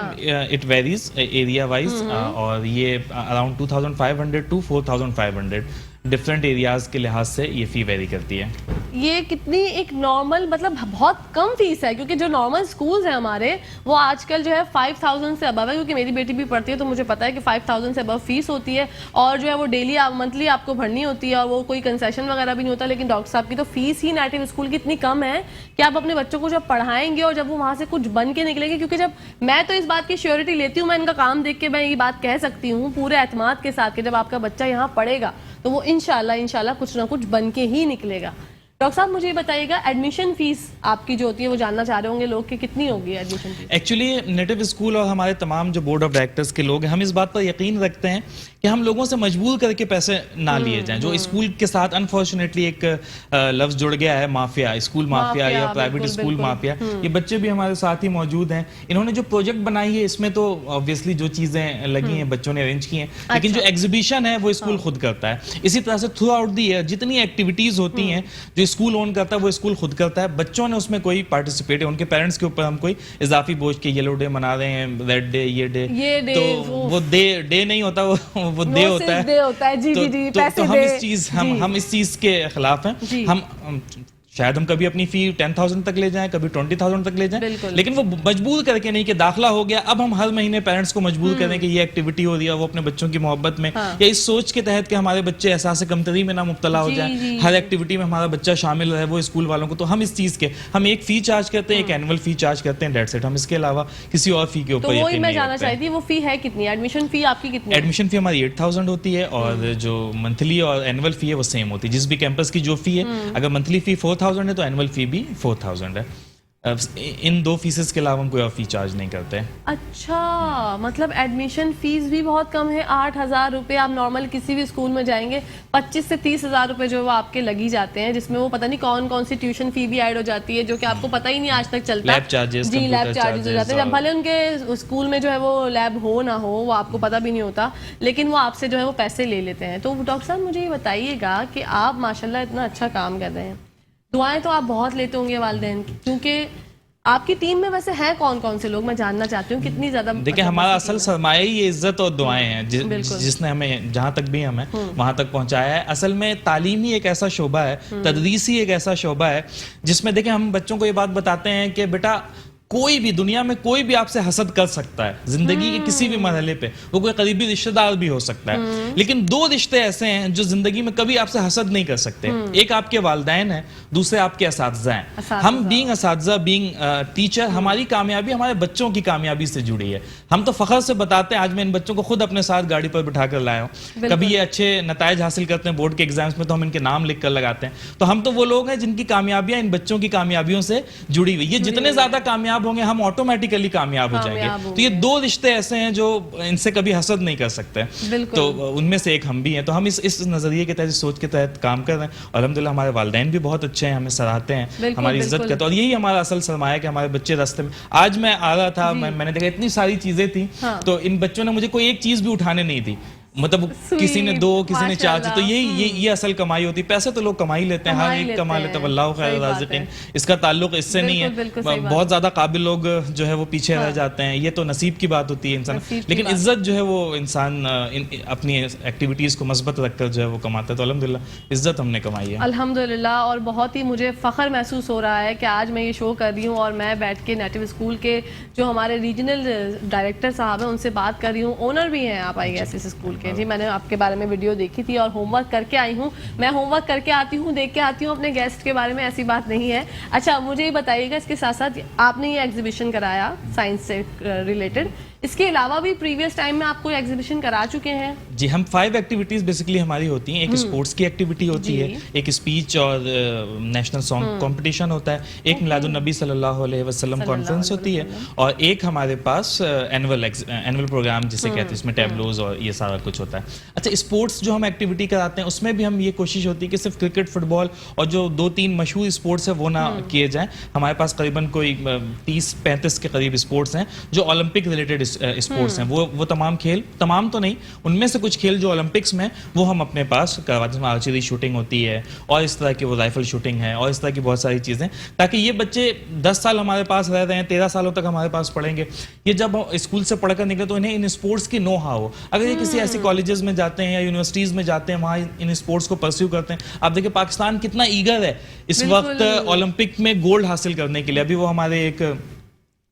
इट वेरीज एरिया वाइज, और ये अराउंड 2500 टू 4500 डिफरेंट एरियाज के लिहाज से ये फी वेरी करती है। ये कितनी एक नॉर्मल, मतलब बहुत कम फीस है, क्योंकि जो नॉर्मल स्कूल्स हैं हमारे वो आजकल जो है 5000 से अबव है, क्योंकि मेरी बेटी भी पढ़ती है तो मुझे पता है कि 5000 से अबव फीस होती है, और जो है वो डेली मंथली आपको भरनी होती है, और वो कोई कंसेशन वगैरह भी नहीं होता। लेकिन डॉक्टर साहब की तो फीस ही नेटिव स्कूल की इतनी कम है कि आप अपने बच्चों को जब पढ़ाएंगे और जब वो वहाँ से कुछ बन के निकलेंगे, क्योंकि जब मैं तो इस बात की श्योरिटी लेती हूँ, मैं इनका काम देख के मैं ये बात कह सकती हूँ पूरे एतमाद के साथ कि जब आपका बच्चा यहाँ पढ़ेगा तो वो इंशाल्लाह कुछ ना कुछ बन के ही निकलेगा। डॉक्टर साहब मुझे ये बताइएगा, एडमिशन फीस आपकी जो होती है, वो जानना चाह रहे होंगे लोग कि कितनी होगी admission fees? Actually native school और हमारे तमाम जो बोर्ड ऑफ डायरेक्टर्स के लोग हैं, हम इस बात पर यकीन रखते हैं कि हम लोगों से मजबूर करके पैसे ना लिए जाएं। जो स्कूल के साथ अनफॉर्चुनेटली एक लफ्ज जुड़ गया है, माफिया, स्कूल माफिया या प्राइवेट बिल्कुल, स्कूल बिल्कुल। माफिया, ये बच्चे भी हमारे साथ ही मौजूद हैं। इन्होंने जो प्रोजेक्ट बनाई है, इसमें तो ऑब्वियसली जो चीजें लगी हैं बच्चों ने अरेंज की हैं, लेकिन जो एग्जीबिशन है वो स्कूल खुद करता है। इसी तरह से थ्रू आउट दी ईयर जितनी एक्टिविटीज होती हैं जो स्कूल ओन करता है वो स्कूल खुद करता है। बच्चों ने उसमें कोई पार्टिसिपेट है, उनके पेरेंट्स के ऊपर हम कोई इजाफी बोझ के येलो डे मना रहे हैं, रेड डे, ये डे, तो वो डे नहीं होता, वो डे होता है। दे होता है। जी जी जी, पैसे हम दे। इस चीज हम इस चीज के खिलाफ हैं। हम शायद हम कभी अपनी फी 10,000 तक ले जाएं, कभी 20,000 तक ले जाएं, लेकिन वो मजबूर करके नहीं कि दाखिला हो गया अब हम हर महीने पेरेंट्स को मजबूर करें कि ये एक्टिविटी हो रही है, वो अपने बच्चों की मोहब्बत में या इस सोच के तहत कि हमारे बच्चे एहसास कमतरी में ना मुब्तला हो जाए, हर एक्टिविटी में हमारा बच्चा शामिल रहे, वो स्कूल वालों को। तो हम इस चीज के हम एक फी चार्ज करते हैं, एक एनुअल फी चार्ज करते हैं, डेट्स इट। हम इसके अलावा किसी और फी के ऊपर तो वही मैं नहीं जानना रखते हैं। चाहती थी, वो फी है कितनी? एडमिशन फी आपकी कितनी है? एडमिशन फी हमारी 8,000 होती है, और जो मंथली और एनुअल फी है वो सेम होती है। जिस भी कैंपस की जो फी है, अगर मंथली फी 4,000 है तो एनुअल फी भी 4,000 है। इन दो फीसेस के अलावा हम कोई और फी चार्ज नहीं करते हैं। अच्छा, मतलब एडमिशन फीस भी बहुत कम है, 8,000 रुपये। आप नॉर्मल किसी भी स्कूल में जाएंगे 25 से 30,000 रुपये जो वो आपके लगी जाते हैं, जिसमें वो पता नहीं कौन कौन सी ट्यूशन फी भी ऐड हो जाती है, जो कि आपको पता ही नहीं आज तक चलता। लैब चार्जेस, जी, लैब चार्जेस हो जाते हैं। जब भले उनके स्कूल में जो है वो लैब हो ना हो, वो आपको पता भी नहीं होता, लेकिन वो आपसे जो है वो पैसे ले लेते हैं। तो डॉक्टर साहब मुझे ये बताइएगा कि आप माशाल्लाह इतना अच्छा काम कर रहे हैं, दुआएं तो आप बहुत लेते होंगे वालिदैन की, क्योंकि आपकी टीम में वैसे हैं कौन कौन से लोग? मैं जानना चाहती हूँ कितनी ज्यादा। देखिए, हमारा असल सरमाया ही ये इज्जत और दुआएं हैं, जिसने हमें जहाँ तक भी हमें वहाँ तक पहुँचाया है। असल में तालीम ही एक ऐसा शोबा है, तदरीस ही एक ऐसा शोबा है जिसमें देखिए हम बच्चों को ये बात बताते हैं कि बेटा कोई भी दुनिया में कोई भी आपसे हसद कर सकता है जिंदगी के किसी भी मरहले पे, वो कोई करीबी रिश्तेदार भी हो सकता है, लेकिन दो रिश्ते ऐसे हैं जो जिंदगी में कभी आपसे हसद नहीं कर सकते। एक आपके वालिदैन है, दूसरे आपके असातिज़ा हैं। हम बीइंग असातिज़ा, बीइंग टीचर, हमारी कामयाबी हमारे बच्चों की कामयाबी से जुड़ी है। हम तो फख्र से बताते हैं, आज मैं इन बच्चों को खुद अपने साथ गाड़ी पर बिठा कर लाया हूँ। कभी ये अच्छे नताइज हासिल करते हैं बोर्ड के एग्जाम्स में तो हम इनके नाम लिख कर लगाते हैं। तो हम तो वो लोग हैं जिनकी कामयाबियां इन बच्चों की कामयाबियों से जुड़ी हुई। ये जितने ज्यादा कामयाब होंगे हम ऑटोमेटिकली कामयाब हो जाएंगे। तो ये दो रिश्ते ऐसे हैं जो इनसे कभी हसद नहीं कर सकते, तो उनमें से एक हम भी हैं। तो हम इस नजरिए के तहत, सोच के तहत काम कर रहे हैं। और अल्हम्दुलिल्लाह हमारे वालिदैन भी बहुत अच्छे हैं, हमें सराहते हैं, हमारी इज्जत करते हैं। और यही हमारा असल सरमाया है कि हमारे बच्चे रास्ते में, आज मैं आ रहा था, मैंने देखा इतनी सारी चीजें थी, तो इन बच्चों ने मुझे कोई एक चीज भी उठाने नहीं दी। मतलब किसी ने 2, किसी ने 4 चीज। तो ये असल कमाई होती है। पैसे तो लोग कमा ही लेते हैं, हर एक कमा लेते हैं, वल्लाहु खैरुर राज़िकीन। इसका ताल्लुक इससे नहीं है। बहुत ज्यादा काबिल लोग जो है वो पीछे रह जाते हैं, ये तो नसीब की बात होती है इंसान। लेकिन इज्जत जो है वो इंसान अपनी एक्टिविटीज को मस्बत रखकर जो है वो कमाता है। तो अल्हम्दुलिल्लाह इज्जत हमने कमाई है अल्हम्दुलिल्लाह। और बहुत ही मुझे फ़ख्र महसूस हो रहा है कि आज मैं ये शो कर रही हूँ और मैं बैठ के नेटिव स्कूल के जो हमारे रीजनल डायरेक्टर साहब हैं उनसे बात कर रही हूँ। ओनर भी हैं आप ISS स्कूल के। जी, मैंने आपके बारे में वीडियो देखी थी और होमवर्क करके आई हूँ। मैं होमवर्क करके आती हूँ, देख के आती हूँ अपने गेस्ट के बारे में, ऐसी बात नहीं है। अच्छा, मुझे ये बताइएगा, इसके साथ साथ आपने ये एग्जीबिशन कराया साइंस से रिलेटेड, इसके अलावा भी प्रीवियस टाइम में आप कोई एग्जीबिशन करा चुके हैं? जी, हम 5 एक्टिविटीज बेसिकली हमारी होती हैं। एक स्पोर्ट्स की एक्टिविटी होती है, एक स्पीच और नेशनल सॉन्ग कंपटीशन होता है, एक मिलादुन नबी सल्लल्लाहु अलैहि वसल्लम कॉन्फ्रेंस होती है, और एक हमारे पास एनुअल प्रोग्राम जिसे कहते हैं, इसमें टैबलोज और ये सारा कुछ होता है। अच्छा, स्पोर्ट्स जो हम एक्टिविटी कराते हैं उसमें भी हम ये कोशिश होती है कि सिर्फ क्रिकेट, फुटबॉल और जो 2-3 मशहूर स्पोर्ट्स है वो ना किए जाएं। हमारे पास करीबन कोई 30-35 के करीब स्पोर्ट्स हैं जो ओलंपिक रिलेटेड स्पोर्ट्स हैं। वो तमाम खेल, तमाम तो नहीं, उनमें से कुछ खेल जो ओलंपिक्स में वो हम अपने पास करवाते हैं। आर्चरी शूटिंग होती है और इस तरह की वो राइफल शूटिंग है और इस तरह की बहुत सारी चीज़ें, ताकि ये बच्चे 10 साल हमारे पास रह रहे हैं, 13 सालों तक हमारे पास पढ़ेंगे। ये जब स्कूल से पढ़कर निकले तो इन्हें इन स्पोर्ट्स की नो हाउ हो। अगर ये किसी ऐसी कॉलेजेस में जाते हैं या यूनिवर्सिटीज़ में जाते हैं, वहाँ इन स्पोर्ट्स को परस्यू करते हैं, आप देखिए पाकिस्तान कितना ईगर है इस वक्त ओलंपिक में गोल्ड हासिल करने के लिए। अभी वो हमारे एक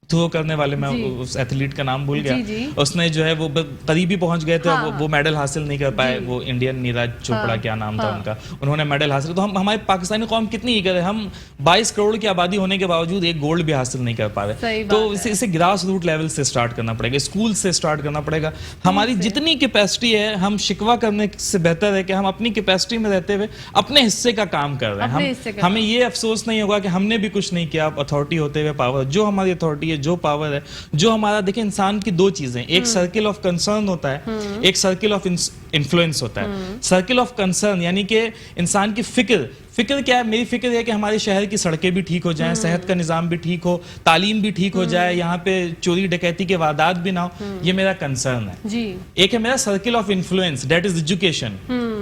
थ्रो करने वाले, मैं उस एथलीट का नाम भूल गया, उसने जो है वो करीबी पहुंच गए थे, वो मेडल हासिल नहीं कर पाए। वो इंडियन नीरज चोपड़ा क्या नाम था उनका, उन्होंने मेडल हासिल। तो हमारे पाकिस्तानी कौम कितनी ईगर है, हम 22 करोड़ की आबादी होने के बावजूद एक गोल्ड भी हासिल नहीं कर पा रहे। तो इसे ग्रास रूट लेवल से स्टार्ट करना पड़ेगा, स्कूल से स्टार्ट करना पड़ेगा। हमारी जितनी कैपेसिटी है, हम शिकवा करने से बेहतर है कि हम अपनी कैपेसिटी में रहते हुए अपने हिस्से का काम कर रहे हैं। हमें ये अफसोस नहीं होगा कि हमने भी कुछ नहीं किया। अथॉरिटी होते हुए पावर, जो हमारी अथॉरिटी है, जो पावर है, जो हमारा, देखिए इंसान की 2 चीजें, एक सर्किल ऑफ कंसर्न होता है, एक सर्किल ऑफ इन्फ्लुएंस होता है। सर्किल ऑफ कंसर्न यानी कि इंसान की फिक्र क्या है? मेरी फिक्र है कि हमारे शहर की सड़कें भी ठीक हो जाएं, सेहत का निज़ाम भी ठीक हो, तालीम भी ठीक हो जाए, यहाँ पे चोरी डकैती के वारदात भी ना हो। ये मेरा कंसर्न है जी। एक है मेरा circle of influence, that is education,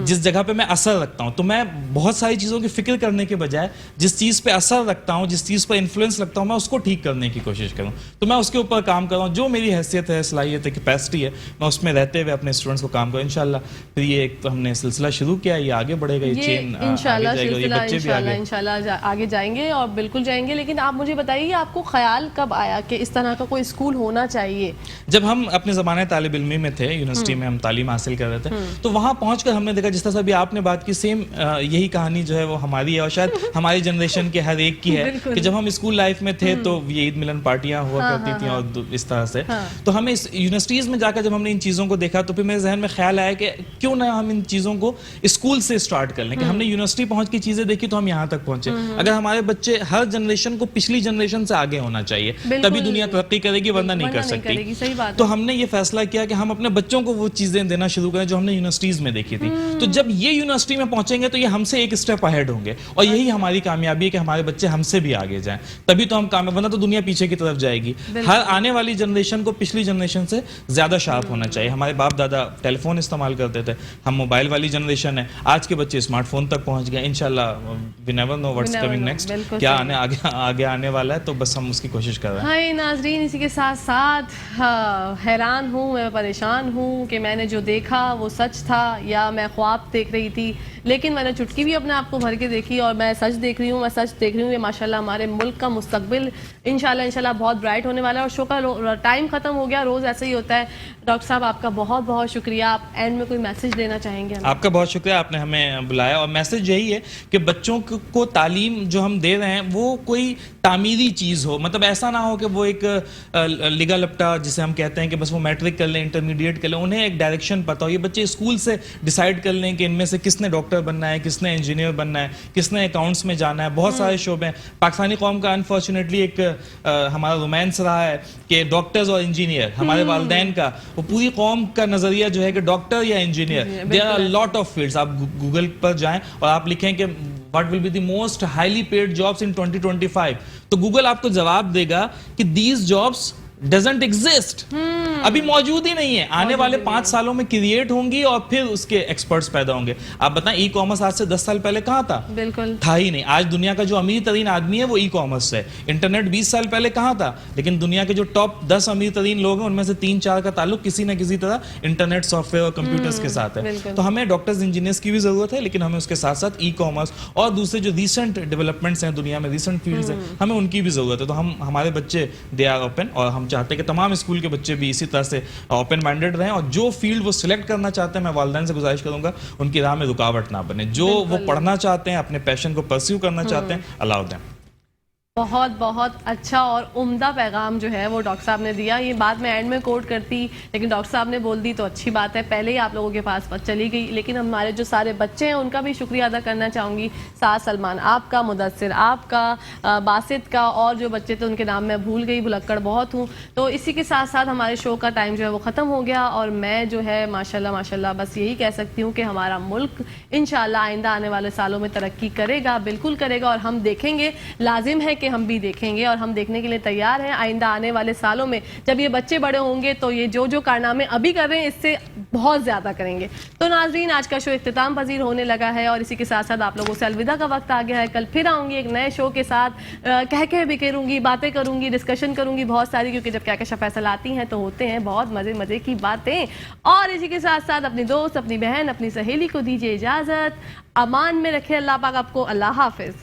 जिस जगह पे मैं असर रखता हूँ। तो मैं बहुत सारी चीज़ों की फिक्र करने के बजाय जिस चीज़ पे असर रखता हूँ, जिस चीज़ पर इन्फ्लुएंस रखता हूँ, मैं उसको ठीक करने की कोशिश करूँ। तो मैं उसके ऊपर काम कर रहा हूँ। जो मेरी हैसियत है, सलाहियत है, कैपेसिटी है, मैं उसमें रहते हुए अपने स्टूडेंट्स को काम करूँ। इंशाल्लाह फिर ये एक तो हमने सिलसिला शुरू किया, ये आगे बढ़ेगा, ये चेन इंशाल्लाह आगे जाएंगे और बिल्कुल जाएंगे। लेकिन आप मुझे बताइए, आपको ख्याल कब आया कि इस तरह का कोई स्कूल होना चाहिए? जब हम अपने ज़माने तालिब इल्मी में थे, यूनिवर्सिटी में हम तालीम हासिल कर रहे थे, तो वहाँ पहुँचकर हमने देखा, जिस तरह से अभी आपने बात की, सेम यही कहानी जो है वो हमारी है और शायद हमारी जनरेशन के हर एक की है कि जब हम स्कूल लाइफ में थे तो ये ईद मिलन पार्टियां हुआ करती थी और इस तरह से। तो हमें इस यूनिवर्सिटीज़ में जाकर जब हमने इन चीज़ों को देखा तो फिर मेरे जहन में ख्याल आया कि क्यों ना हम इन चीज़ों को स्कूल से स्टार्ट कर लें। कि हमने यूनिवर्सिटी पहुँच की चीज़ें देखी तो हम यहाँ तक पहुँचे। अगर हमारे बच्चे, हर जनरेशन को पिछली जनरेशन से आगे होना चाहिए, तभी दुनिया तरक्की करेगी, वरना नहीं कर सकती। तो हमने ये फैसला किया कि हम अपने बच्चों को वो चीज़ें देना शुरू करें जो हमने यूनिवर्सिटीज़ में देखी थी। तो जब ये यूनिवर्सिटी में पहुंचेंगे तो ये हमसे एक स्टेप अहेड होंगे और यही हमारी कामयाबी है कि हमारे बच्चे हमसे भी आगे जाएं, तभी तो हम कामयाब, वरना तो दुनिया पीछे की तरफ जाएगी। हर आने वाली जनरेशन को पिछली जनरेशन से ज्यादा शार्प होना चाहिए। हमारे बाप दादा टेलीफोन इस्तेमाल करते थे, हम मोबाइल वाली जनरेशन है, आज के बच्चे स्मार्टफोन तक पहुंच गए। इंशाल्लाह we never know what's coming next, क्या आगे आने वाला है, तो बस हम उसकी कोशिश कर रहे हैं। हाय नाजरीन, इसी के साथ साथ हैरान हूँ, मैं परेशान हूँ कि मैंने जो देखा वो सच था या मैं ख्वाब देख रही थी। लेकिन मैंने चुटकी भी अपने आप को भर के देखी और मैं सच देख रही हूँ ये माशाल्लाह हमारे मुल्क का मुस्तकबिल इंशाल्लाह बहुत ब्राइट होने वाला है। और शो का टाइम खत्म हो गया, रोज ऐसे ही होता है। डॉक्टर साहब आपका बहुत बहुत शुक्रिया। आप एंड में कोई मैसेज देना चाहेंगे? आपका बहुत शुक्रिया, आपने हमें बुलाया। और मैसेज यही है कि बच्चों को तालीम जो हम दे रहे हैं वो कोई तामीरी चीज़ हो, मतलब ऐसा ना हो कि वो एक लिगा लपटा जिसे हम कहते हैं कि बस वो मैट्रिक कर लें, इंटरमीडिएट कर लें। उन्हें एक डायरेक्शन पता हो। ये बच्चे स्कूल से डिसाइड कर लें कि इनमें से किसने डॉक्टर बनना है, किसने इंजीनियर बनना है, किसने अकाउंट्स में जाना है। बहुत सारे शोबे हैं। पाकिस्तानी कौम का अनफॉर्चुनेटली एक हमारा रोमांस रहा है कि डॉक्टर्स और इंजीनियर, हमारे वालिदैन का, वो पूरी कौम का नजरिया जो है कि डॉक्टर या engineer. There are lot of fields. आप गूगल पर जाएं और आप लिखें कि what will be the most highly paid jobs in 2025, तो गूगल आपको जवाब देगा कि दीज जॉब्स डजंट एग्जिस्ट, अभी मौजूद ही नहीं है। आने वाले 5 सालों में क्रिएट होंगी और फिर उसके एक्सपर्ट्स पैदा होंगे। आप बताएं, ई कॉमर्स आज से 10 साल पहले कहाँ था? बिल्कुल था ही नहीं। आज दुनिया का जो अमीर तरीन आदमी है वो ई कॉमर्स है। इंटरनेट 20 साल पहले कहाँ था? लेकिन दुनिया के जो टॉप 10 अमीर तरीन लोग हैं उनमें से 3-4 का ताल्लुक किसी न किसी तरह इंटरनेट, सॉफ्टवेयर और कंप्यूटर्स के साथ है। तो हमें डॉक्टर्स, इंजीनियर्स की भी जरूरत है, लेकिन हमें उसके साथ साथ ई कॉमर्स और दूसरे जो रिसेंट डेवलपमेंट्स हैं दुनिया में, रिसेंट फील्ड्स हैं, हमें उनकी भी जरूरत है। तो हमारे बच्चे दे आर ओपन, और हम चाहते हैं कि तमाम स्कूल के बच्चे भी इसी तरह से ओपन माइंडेड रहें और जो फील्ड वो सिलेक्ट करना चाहते हैं, मैं वालिदैन से गुजारिश करूंगा उनकी राह में रुकावट ना बने। जो वो पढ़ना चाहते हैं, अपने पैशन को परस्यू करना चाहते हैं, अलाउ दें। बहुत बहुत अच्छा और उम्दा पैगाम जो है वो डॉक्टर साहब ने दिया। ये बात मैं एंड में कोट करती, लेकिन डॉक्टर साहब ने बोल दी तो अच्छी बात है, पहले ही आप लोगों के पास चली गई। लेकिन हमारे जो सारे बच्चे हैं उनका भी शुक्रिया अदा करना चाहूँगी। साद सलमान आपका, मुदस्सिर आपका, बासित का, और जो बच्चे थे उनके नाम मैं भूल गई, भुलक्कड़ बहुत हूँ। तो इसी के साथ साथ हमारे शो का टाइम जो है वो ख़त्म हो गया और मैं जो है माशाल्लाह बस यही कह सकती हूँ कि हमारा मुल्क इंशाल्लाह आइंदा आने वाले सालों में तरक्की करेगा, बिल्कुल करेगा। और हम देखेंगे, लाजिम है कि हम भी देखेंगे और हम देखने के लिए तैयार हैं। आइंदा आने वाले सालों में जब ये बच्चे बड़े होंगे तो ये जो कारनामे अभी कर रहे हैं इससे बहुत ज्यादा करेंगे। तो नाजरीन, आज का शो इख्तिताम पजीर होने लगा है और इसी के साथ साथ आप लोगों से अलविदा का वक्त आ गया है। कल फिर आऊंगी एक नए शो के साथ, कह बिखेरूंगी, बातें करूंगी, डिस्कशन करूंगी बहुत सारी, क्योंकि जब क्या क्या फैसला आती हैं तो होते हैं बहुत मजे की बातें। और इसी के साथ साथ अपनी दोस्त, अपनी बहन, अपनी सहेली को दीजिए इजाजत। अमान में रखे अल्लाह पाक आपको। अल्लाह हाफिज।